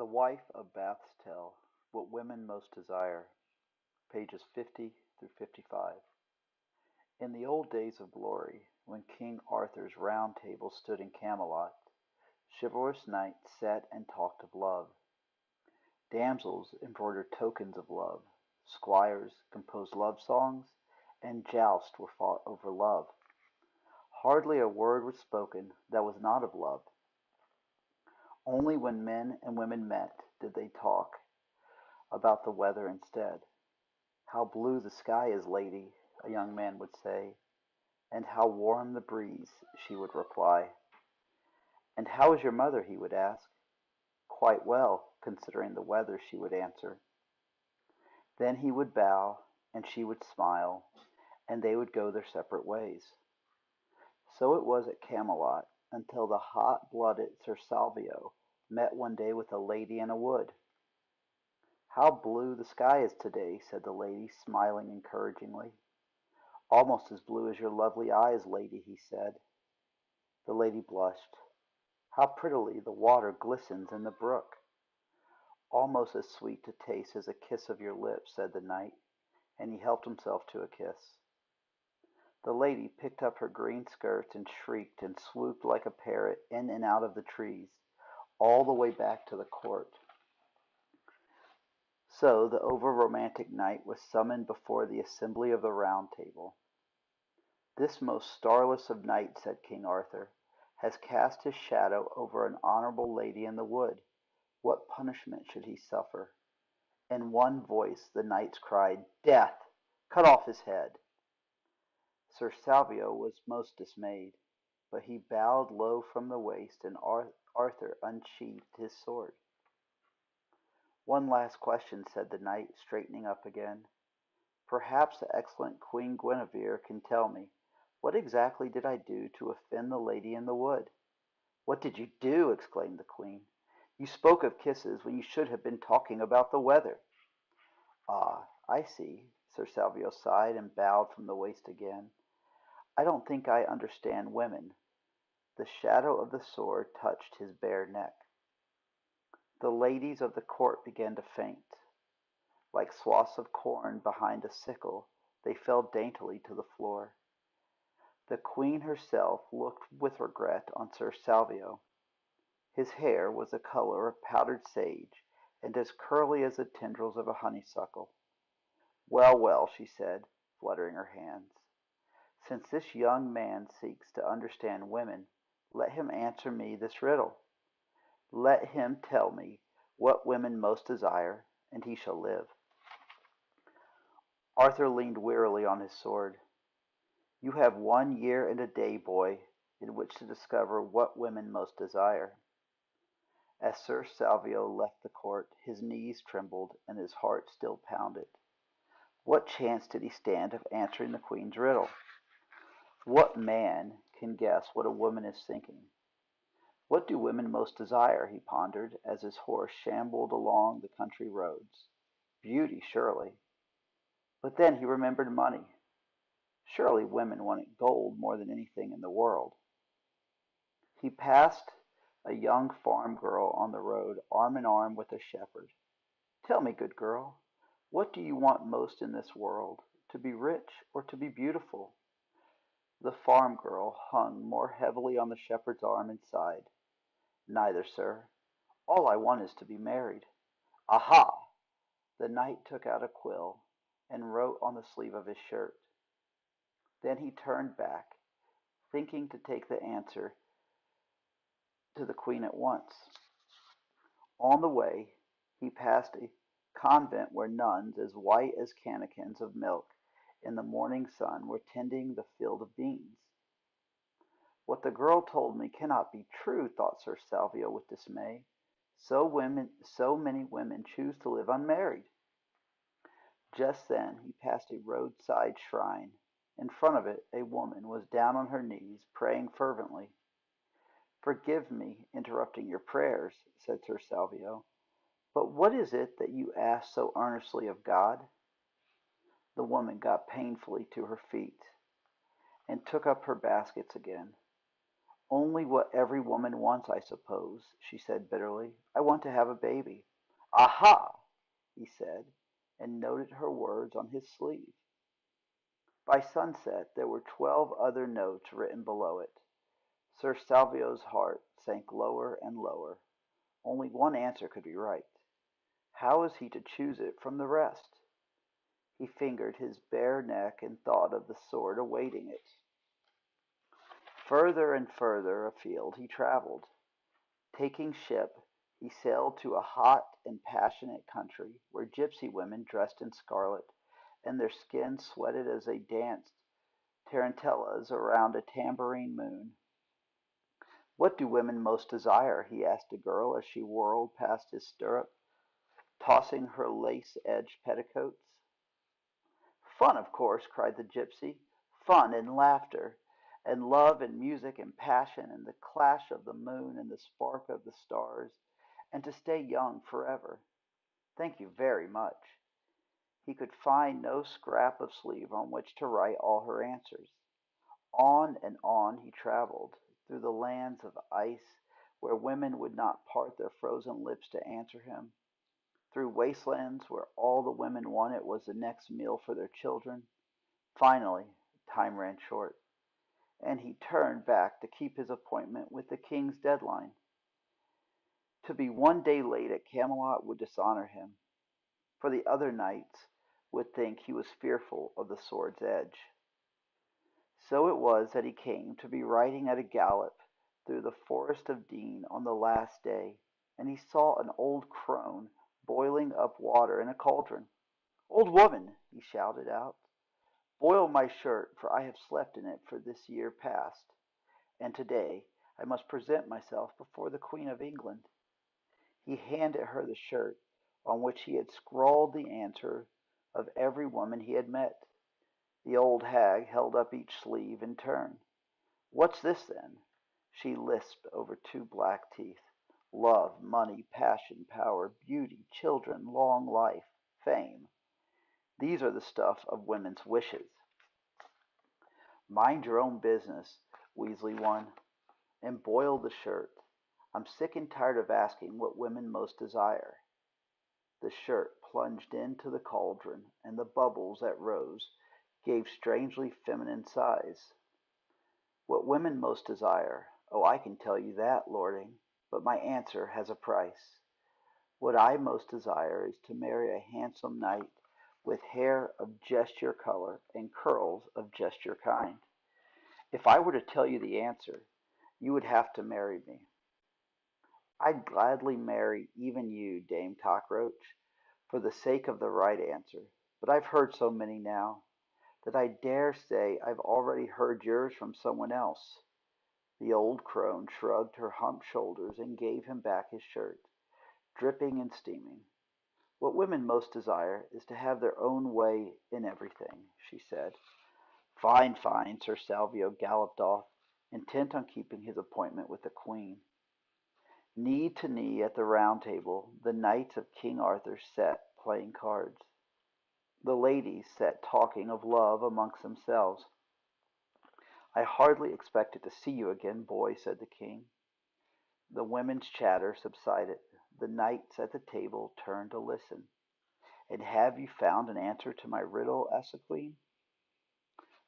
The Wife of Bath's Tale, What Women Most Desire, pages 50 through 55. In the old days of glory, when King Arthur's round table stood in Camelot, chivalrous knights sat and talked of love. Damsels embroidered tokens of love, squires composed love songs, and jousts were fought over love. Hardly a word was spoken that was not of love. Only when men and women met did they talk about the weather instead. "How blue the sky is, lady," a young man would say, and "how warm the breeze," she would reply. "And how is your mother?" he would ask. "Quite well, considering the weather," she would answer. Then he would bow, and she would smile, and they would go their separate ways. So it was at Camelot, until the hot-blooded Sir Salvio met one day with a lady in a wood. "How blue the sky is today," said the lady, smiling encouragingly. "Almost as blue as your lovely eyes, lady," he said. The lady blushed. "How prettily the water glistens in the brook." "Almost as sweet to taste as a kiss of your lips," said the knight, and he helped himself to a kiss. The lady picked up her green skirts and shrieked and swooped like a parrot in and out of the trees, all the way back to the court. So the over-romantic knight was summoned before the assembly of the Round Table. "This most starless of knights," said King Arthur, "has cast his shadow over an honorable lady in the wood. What punishment should he suffer?" In one voice the knights cried, "Death! Cut off his head!" Sir Salvio was most dismayed, but he bowed low from the waist, and Arthur unsheathed his sword. "One last question," said the knight, straightening up again. "Perhaps the excellent Queen Guinevere can tell me. What exactly did I do to offend the lady in the wood?" "What did you do?" exclaimed the queen. "You spoke of kisses when you should have been talking about the weather." "Ah, I see." Sir Salvio sighed and bowed from the waist again. "I don't think I understand women." The shadow of the sword touched his bare neck. The ladies of the court began to faint. Like swathes of corn behind a sickle, they fell daintily to the floor. The queen herself looked with regret on Sir Salvio. His hair was the color of powdered sage, and as curly as the tendrils of a honeysuckle. "Well, well," she said, fluttering her hands. "Since this young man seeks to understand women, let him answer me this riddle. Let him tell me what women most desire, and he shall live." Arthur leaned wearily on his sword. "You have 1 year and a day, boy, in which to discover what women most desire." As Sir Salvio left the court, his knees trembled and his heart still pounded. What chance did he stand of answering the queen's riddle? What man can guess what a woman is thinking? What do women most desire, he pondered, as his horse shambled along the country roads. Beauty, surely. But then he remembered money. Surely women wanted gold more than anything in the world. He passed a young farm girl on the road, arm in arm with a shepherd. "Tell me, good girl, what do you want most in this world, to be rich or to be beautiful?" The farm girl hung more heavily on the shepherd's arm and sighed. "Neither, sir. All I want is to be married." "Aha!" The knight took out a quill and wrote on the sleeve of his shirt. Then he turned back, thinking to take the answer to the queen at once. On the way he passed a convent where nuns, as white as cannikins of milk in the morning sun, were tending the field of beans. "What the girl told me cannot be true," thought Sir Salvio with dismay. So many women choose to live unmarried." Just then he passed a roadside shrine. In front of it a woman was down on her knees, praying fervently. "Forgive me interrupting your prayers," said Sir Salvio, "but what is it that you ask so earnestly of God?" The woman got painfully to her feet, and took up her baskets again. Only what every woman wants, I suppose, she said bitterly. I want to have a baby. Aha! He said, and noted her words on his sleeve. By sunset there were 12 other notes written below it. Sir Salvio's heart sank lower and lower. Only one answer could be right. How was he to choose it from the rest? He fingered his bare neck and thought of the sword awaiting it. Further and further afield he traveled. Taking ship, he sailed to a hot and passionate country where gypsy women dressed in scarlet, and their skin sweated as they danced tarantellas around a tambourine moon. What do women most desire? He asked a girl as she whirled past his stirrup, tossing her lace-edged petticoats. Fun, of course, cried the gypsy. Fun and laughter, and love and music and passion, and the clash of the moon and the spark of the stars, and to stay young forever. Thank you very much. He could find no scrap of sleeve on which to write all her answers. On and on he traveled, through the lands of ice, where women would not part their frozen lips to answer him, through wastelands where all the women wanted was the next meal for their children. Finally, time ran short, and he turned back to keep his appointment with the king's deadline. To be one day late at Camelot would dishonor him, for the other knights would think he was fearful of the sword's edge. So it was that he came to be riding at a gallop through the forest of Dean on the last day, and he saw an old crone boiling up water in a cauldron. "Old woman," he shouted out, "boil my shirt, for I have slept in it for this year past, and today I must present myself before the Queen of England." He handed her the shirt, on which he had scrawled the answer of every woman he had met. The old hag held up each sleeve in turn. "What's this, then?" she lisped over two black teeth. "Love, money, passion, power, beauty, children, long life, fame. These are the stuff of women's wishes." "Mind your own business, Weasley one, and boil the shirt. I'm sick and tired of asking what women most desire." The shirt plunged into the cauldron, and the bubbles that rose gave strangely feminine sighs. "What women most desire? Oh, I can tell you that, lording, but my answer has a price. What I most desire is to marry a handsome knight with hair of just your color and curls of just your kind. If I were to tell you the answer, you would have to marry me." "I'd gladly marry even you, Dame Cockroach, for the sake of the right answer, but I've heard so many now, that I dare say I've already heard yours from someone else." The old crone shrugged her humped shoulders and gave him back his shirt, dripping and steaming. "What women most desire is to have their own way in everything," she said. "Fine, fine!" Sir Salvio galloped off, intent on keeping his appointment with the Queen. Knee to knee at the round table, the knights of King Arthur sat playing cards. The ladies sat talking of love amongst themselves. "I hardly expected to see you again, boy," said the king. The women's chatter subsided. The knights at the table turned to listen. "And have you found an answer to my riddle?" asked the queen.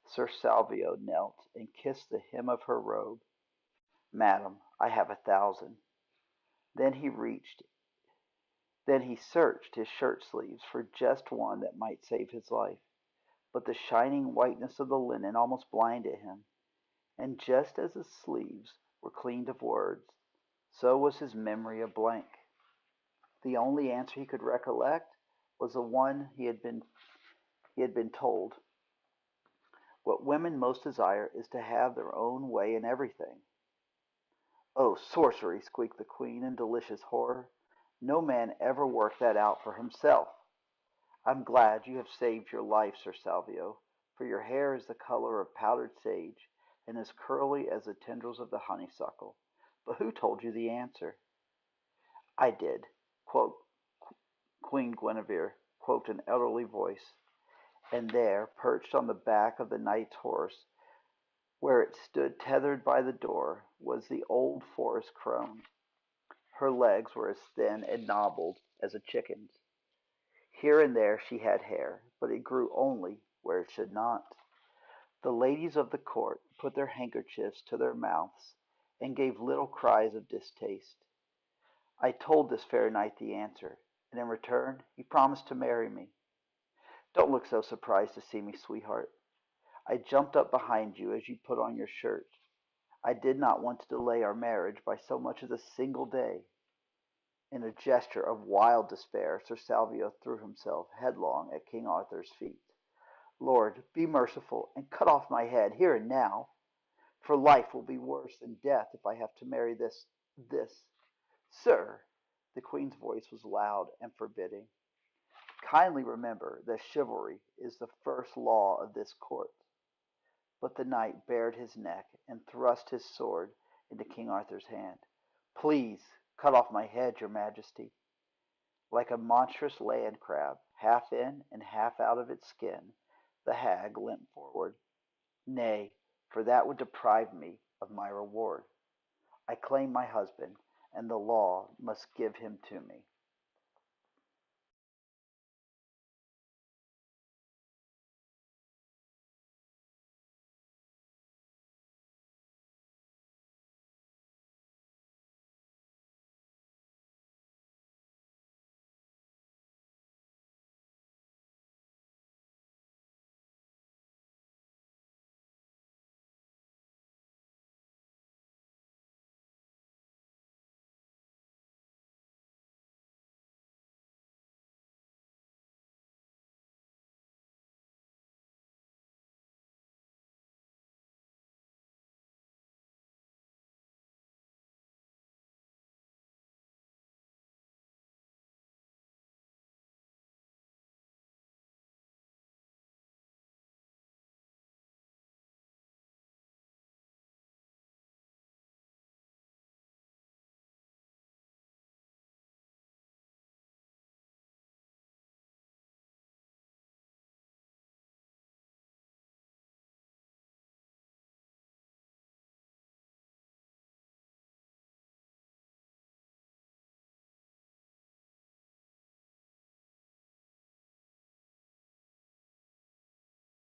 Sir Salvio knelt and kissed the hem of her robe. "Madam, I have 1,000." Then he reached Then he searched his shirt sleeves for just one that might save his life, but the shining whiteness of the linen almost blinded him, and just as the sleeves were cleaned of words, so was his memory a blank. The only answer he could recollect was the one he had been told. "What women most desire is to have their own way in everything." "Oh, sorcery!" squeaked the queen in delicious horror. "No man ever worked that out for himself. I'm glad you have saved your life, Sir Salvio, for your hair is the color of powdered sage, and as curly as the tendrils of the honeysuckle. But who told you the answer?" "I did," quoth Queen Guinevere, quoth an elderly voice, and there, perched on the back of the knight's horse, Where it stood tethered by the door was the old forest crone. Her legs were as thin and knobbled as a chicken's. Here and there she had hair, but it grew only where it should not. The ladies of the court put their handkerchiefs to their mouths and gave little cries of distaste. I told this fair knight the answer, and in return he promised to marry me. Don't look so surprised to see me, sweetheart. I jumped up behind you as you put on your shirt. I did not want to delay our marriage by so much as a single day. In a gesture of wild despair, Sir Salvio threw himself headlong at King Arthur's feet. Lord, be merciful and cut off my head here and now, for life will be worse than death if I have to marry this. Sir, the queen's voice was loud and forbidding. Kindly remember that chivalry is the first law of this court. But the knight bared his neck and thrust his sword into King Arthur's hand. Please cut off my head, your majesty. Like a monstrous land crab, half in and half out of its skin, the hag limped forward. Nay, for that would deprive me of my reward. I claim my husband, and the law must give him to me.